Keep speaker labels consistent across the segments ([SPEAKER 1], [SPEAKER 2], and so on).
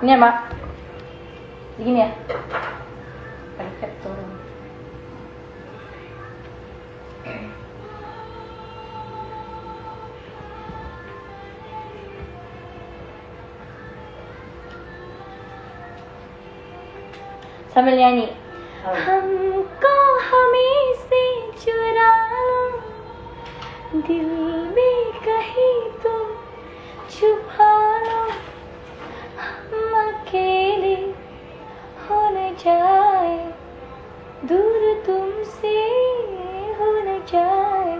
[SPEAKER 1] Ini ya, Mak. Begini ya. Perfect turun. Sambil nyanyi. हमको हमें से चुरा लो दिल में कहीं तुम छुपा लो हम अकेले हो न जाए दूर तुमसे हो न जाए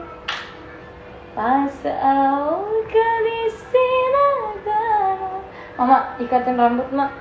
[SPEAKER 1] पास आओ गले से लगा लो. Mama ikatin rambut mak.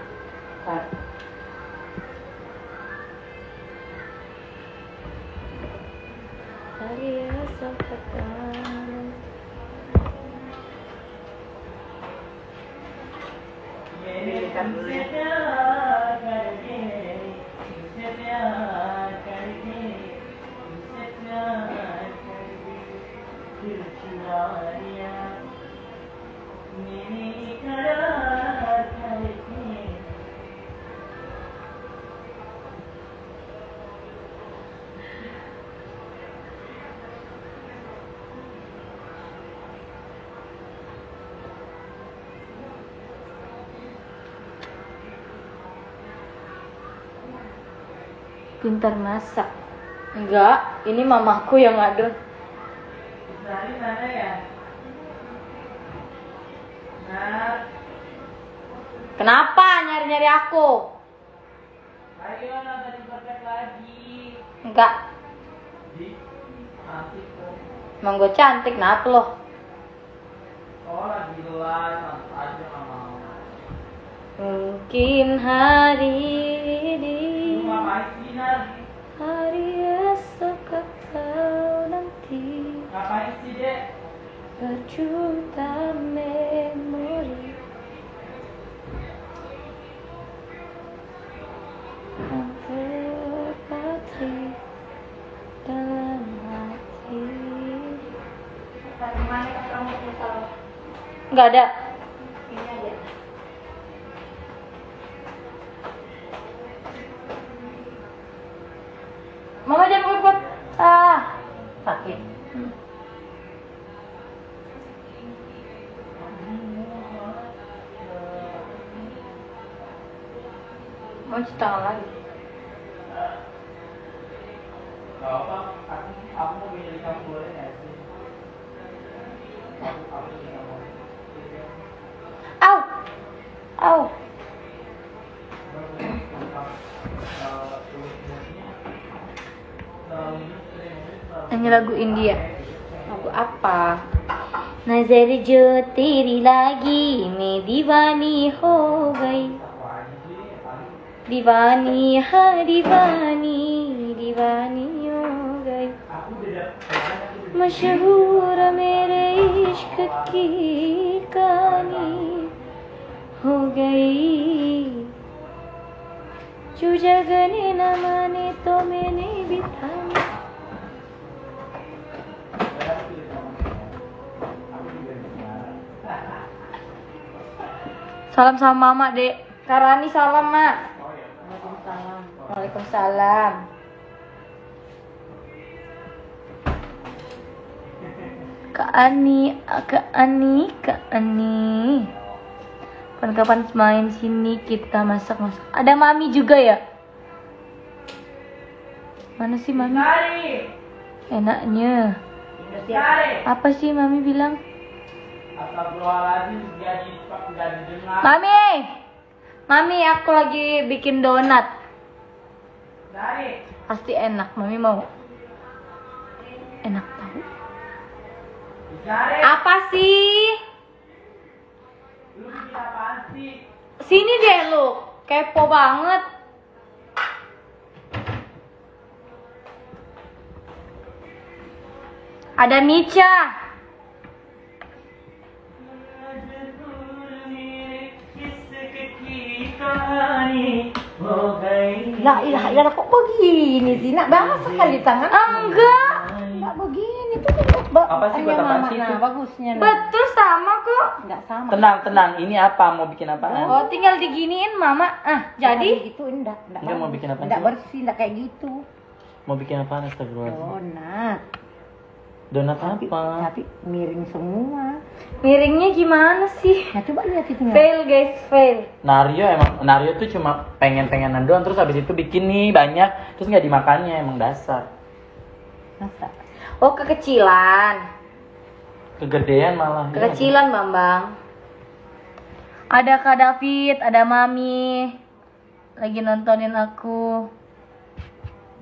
[SPEAKER 1] Pintar masak. Enggak, ini mamaku yang ngadon.
[SPEAKER 2] Dari mana ya? Nah.
[SPEAKER 1] Kenapa nyari-nyari aku?
[SPEAKER 2] Ayo nonton podcast lagi.
[SPEAKER 1] Enggak.
[SPEAKER 2] Asik kok.
[SPEAKER 1] Emang gue cantik, kenapa lo?
[SPEAKER 2] Oh lagi live, nonton aja nggak mau.
[SPEAKER 1] Mungkin hari ini
[SPEAKER 2] Ngapain sih Nar?
[SPEAKER 1] hari esok atau nanti
[SPEAKER 2] Ngapain sih Dek?
[SPEAKER 1] berjuta memori yang terpatri dalam hati.
[SPEAKER 3] Dari mana rambutnya kalau
[SPEAKER 1] Nggak ada.
[SPEAKER 3] ini aja?
[SPEAKER 1] Mama jangan kuat. Sakit. Mau cuci tangan lagi.
[SPEAKER 2] Gak apa, aku mau milih kamu boleh nggak sih? Aku milih kamu.
[SPEAKER 1] Au. Au. Nyanyi lagu India. Lagu apa? नजर जो तेरी लगी मैं दीवानी हो गई दीवानी हाँ दीवानी दीवानी हो गई मशहूर मेरे इश्क की कहानी हो गई जो जगने न माने तो मैंने भी थामा. Salam sama mama, Dek. Karani salam, Mak.
[SPEAKER 3] Waalaikumsalam.
[SPEAKER 1] Waalaikumsalam. Kak Ani. Kapan-kapan main sini kita masak-masak. Ada Mami juga ya? Mana sih Mami?
[SPEAKER 2] Sari.
[SPEAKER 1] Enaknya.
[SPEAKER 2] Sari.
[SPEAKER 1] Apa sih Mami bilang?
[SPEAKER 2] Astagfirullahaladzim, jadi dengar.
[SPEAKER 1] Mami, aku lagi bikin donat.
[SPEAKER 2] Sari.
[SPEAKER 1] Pasti enak, Mami mau. Enak tahu.
[SPEAKER 2] Sari.
[SPEAKER 1] Apa sih?
[SPEAKER 2] Lu bikin apaan sih?
[SPEAKER 1] Sini deh lu, kepo banget. Ada Mica.
[SPEAKER 3] La ilaha illallah, kok begini sih? Nak bahasa kali tangan.
[SPEAKER 1] Enggak.
[SPEAKER 3] Enggak begini tuh enggak
[SPEAKER 2] Apa sih, buat apaan sih itu?
[SPEAKER 3] Nah, bagusnya. Nah.
[SPEAKER 1] Betul sama kok.
[SPEAKER 3] Enggak sama.
[SPEAKER 2] Tenang. Ini apa? Mau bikin apaan?
[SPEAKER 1] Oh, tinggal diginiin mama. Jadi
[SPEAKER 3] itu enggak
[SPEAKER 2] Enggak, mau bikin apa
[SPEAKER 3] enggak
[SPEAKER 2] sih?
[SPEAKER 3] bersih, enggak kayak gitu.
[SPEAKER 2] Mau bikin apaan, astagfirullahaladzim?
[SPEAKER 3] Donat.
[SPEAKER 2] Donat apa?
[SPEAKER 3] Tapi miring semua.
[SPEAKER 1] miringnya gimana sih?
[SPEAKER 3] Nah, coba lihat itu.
[SPEAKER 1] Fail guys, fail.
[SPEAKER 2] Nario tuh cuma pengen-pengenan doang, terus habis itu bikin nih banyak, terus nggak dimakannya, emang dasar.
[SPEAKER 3] Masa?
[SPEAKER 1] Oh, kekecilan.
[SPEAKER 2] Kegedean malah.
[SPEAKER 1] Kekecilan, Bambang. Ada Kak David, ada Mami. Lagi nontonin aku.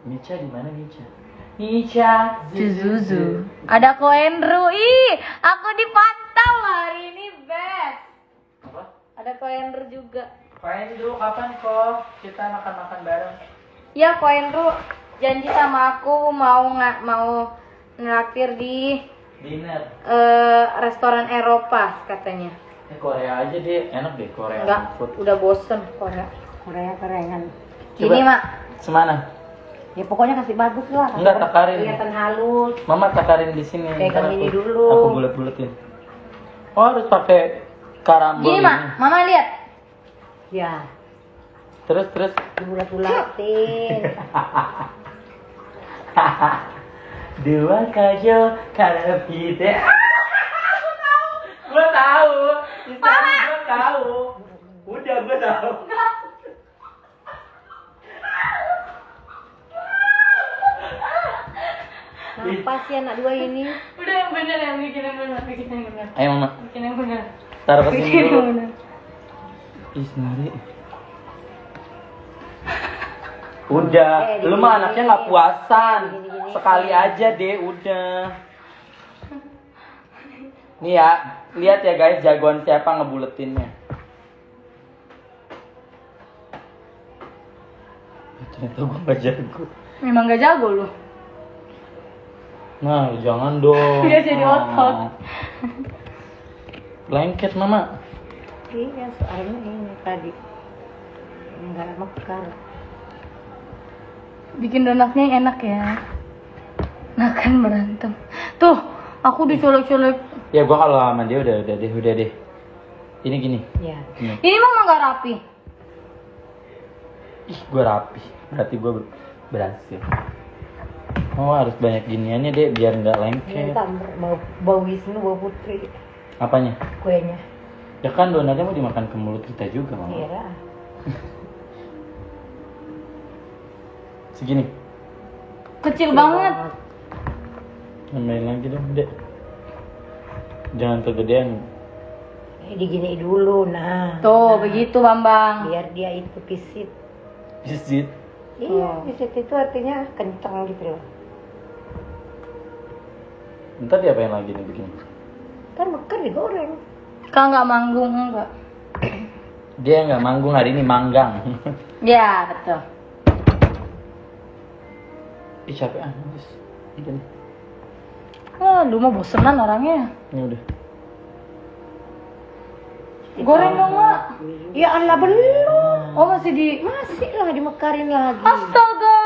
[SPEAKER 2] Nica di mana Nica? Nica.
[SPEAKER 1] Zuzuzu. Ada Ko Andrew. Ih, aku dipantau hari ini, best.
[SPEAKER 2] Apa?
[SPEAKER 1] Ada Ko Andrew juga.
[SPEAKER 2] Main dulu kapan kok kita makan-makan bareng?
[SPEAKER 1] Ya, Ko Andrew janji sama aku mau nraktir di
[SPEAKER 2] Dinner.
[SPEAKER 1] restoran Eropa katanya.
[SPEAKER 2] Korea aja deh, enak deh Korea.
[SPEAKER 1] Enggak,
[SPEAKER 2] Food.
[SPEAKER 1] udah bosen Korea.
[SPEAKER 3] Korea kerengan.
[SPEAKER 1] Gini, Mak.
[SPEAKER 2] Semana?
[SPEAKER 3] Ya pokoknya kasih bagus lah.
[SPEAKER 2] Enggak, takarin.
[SPEAKER 3] Kelihatan halus.
[SPEAKER 2] Mama takarin di sini.
[SPEAKER 3] Pegang
[SPEAKER 2] Ntar
[SPEAKER 3] ini
[SPEAKER 2] aku-
[SPEAKER 3] dulu.
[SPEAKER 2] Aku bulet-buletin. Oh, harus pakai karambol
[SPEAKER 1] Gini,
[SPEAKER 2] ini.
[SPEAKER 1] Mak. Mama lihat.
[SPEAKER 3] Ya,
[SPEAKER 2] Terus.
[SPEAKER 3] dibulat-bulatin.
[SPEAKER 2] Dua kajo karena pide. Gua tahu. Gua tahu. Udah gua tahu.
[SPEAKER 3] Apa sih anak dua ini?
[SPEAKER 1] Udah yang bener, yang bikin yang bener.
[SPEAKER 2] Ayo Mama,
[SPEAKER 1] Bikin yang bener.
[SPEAKER 2] taruh ke sini dulu.
[SPEAKER 1] bener.
[SPEAKER 2] Ih, Nari. Udah, lu mah anaknya nggak puasan. Sekali aja deh, udah. Nih ya, lihat ya guys, jagoan siapa ngebuletinnya. Ternyata gua nggak jago.
[SPEAKER 1] Memang gak jago lu.
[SPEAKER 2] Nah, jangan dong.
[SPEAKER 1] Dia jadi otot.
[SPEAKER 2] Lengket Mama.
[SPEAKER 3] Iya, soalnya ini tadi enggak mekar.
[SPEAKER 1] Bikin donatnya yang enak ya. Nah kan berantem. Tuh, aku dicolek-colek.
[SPEAKER 2] Ya gua kalau sama dia udah deh. Ini gini.
[SPEAKER 3] Ya.
[SPEAKER 2] Ini.
[SPEAKER 1] Ini mah gak rapi.
[SPEAKER 2] Ih, gua rapi. Berarti gua berhasil. Oh, harus banyak giniannya deh biar nggak
[SPEAKER 3] Ini
[SPEAKER 2] lengket.
[SPEAKER 3] tambah bau Wisnu, bau Putri
[SPEAKER 2] Apanya?
[SPEAKER 3] kuenya.
[SPEAKER 2] Ya kan donatnya mau dimakan ke mulut kita juga, Mama.
[SPEAKER 3] Iya.
[SPEAKER 2] Segini.
[SPEAKER 1] Kecil banget.
[SPEAKER 2] Nambahin lagi dong, Dek. Jangan kegedean.
[SPEAKER 3] Digini dulu, nah.
[SPEAKER 1] Tuh, begitu Bambang.
[SPEAKER 3] Biar dia itu pisit.
[SPEAKER 2] Pisit.
[SPEAKER 3] Iya, pisit itu artinya kencang gitu loh.
[SPEAKER 2] Ntar diapain lagi nih begini?
[SPEAKER 3] Kan mekar digoreng.
[SPEAKER 1] Kak nggak manggung enggak?
[SPEAKER 2] Dia nggak manggung hari ini, manggang.
[SPEAKER 1] Ya, betul.
[SPEAKER 2] Ih, capek ah, habis. Gini.
[SPEAKER 1] Lu mah bosenan orangnya.
[SPEAKER 2] Ini udah.
[SPEAKER 1] Goreng dong, Mak.
[SPEAKER 3] Ya Allah, belum.
[SPEAKER 1] Oh, masih di...
[SPEAKER 3] Masih lah dimekarin lagi.
[SPEAKER 1] Astaga.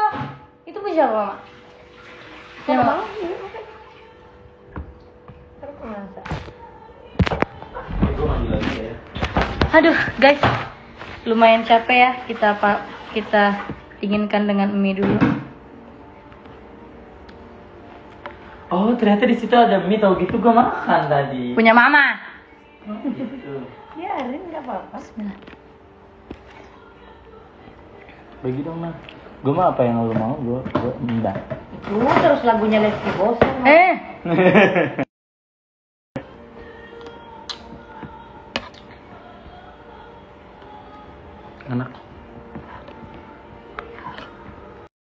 [SPEAKER 1] Itu bisa apa, Mak? Ya,
[SPEAKER 3] Kalau
[SPEAKER 1] Mak.
[SPEAKER 3] mau, ya, makan. Terus masak.
[SPEAKER 2] Gue mandi lagi ya.
[SPEAKER 1] Aduh, guys. Lumayan capek ya. Kita dinginkan dengan mie dulu.
[SPEAKER 2] Oh, ternyata di situ ada mie, tau gitu gue makan tadi.
[SPEAKER 1] Punya Mama.
[SPEAKER 2] Oh, gitu.
[SPEAKER 3] Biarin, nggak apa-apa.
[SPEAKER 1] Bismillah.
[SPEAKER 2] Bagi dong, Nah. Gue mah apa yang lu mau, gue minta.
[SPEAKER 3] Itu terus lagunya Lesti Bosan.
[SPEAKER 2] Enak.